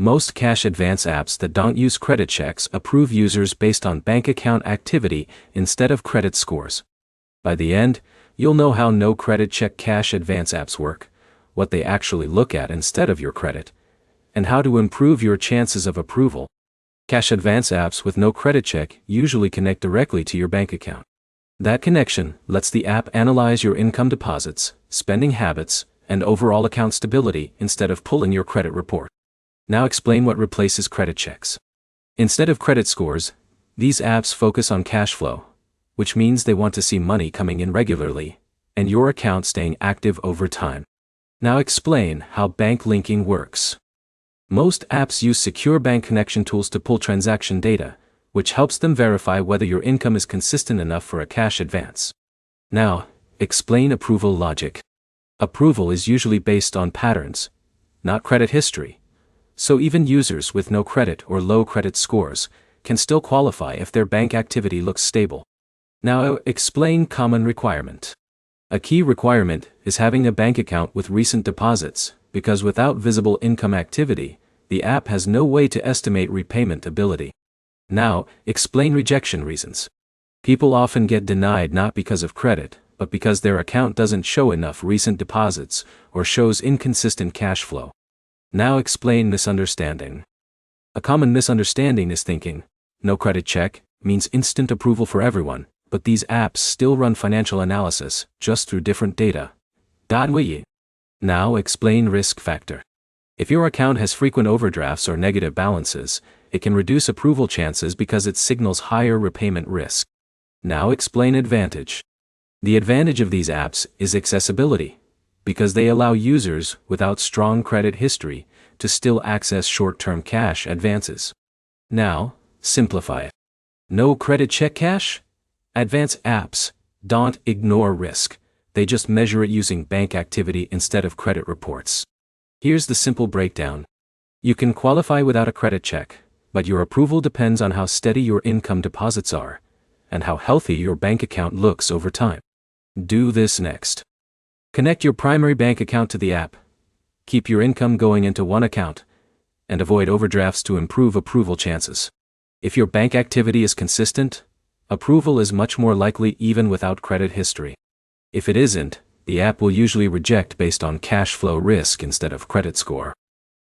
Most cash advance apps that don't use credit checks approve users based on bank account activity instead of credit scores. By the end, you'll know how no credit check cash advance apps work, what they actually look at instead of your credit, and how to improve your chances of approval. Cash advance apps with no credit check usually connect directly to your bank account. That connection lets the app analyze your income deposits, spending habits, and overall account stability instead of pulling your credit report. Now explain what replaces credit checks. Instead of credit scores, these apps focus on cash flow, which means they want to see money coming in regularly, and your account staying active over time. Now explain how bank linking works. Most apps use secure bank connection tools to pull transaction data, which helps them verify whether your income is consistent enough for a cash advance. Now, explain approval logic. Approval is usually based on patterns, not credit history. So even users with no credit or low credit scores can still qualify if their bank activity looks stable. Now explain common requirement. A key requirement is having a bank account with recent deposits, because without visible income activity, the app has no way to estimate repayment ability. Now, explain rejection reasons. People often get denied not because of credit, but because their account doesn't show enough recent deposits or shows inconsistent cash flow. Now explain misunderstanding. A common misunderstanding is thinking, no credit check means instant approval for everyone, but these apps still run financial analysis, just through different data. Now explain risk factor. If your account has frequent overdrafts or negative balances, it can reduce approval chances because it signals higher repayment risk. Now explain advantage. The advantage of these apps is accessibility, because they allow users without strong credit history to still access short-term cash advances. Now, simplify it. No credit check cash? Advance apps don't ignore risk, they just measure it using bank activity instead of credit reports. Here's the simple breakdown. You can qualify without a credit check, but your approval depends on how steady your income deposits are, and how healthy your bank account looks over time. Do this next. Connect your primary bank account to the app. Keep your income going into one account, and avoid overdrafts to improve approval chances. If your bank activity is consistent, approval is much more likely even without credit history. If it isn't, the app will usually reject based on cash flow risk instead of credit score.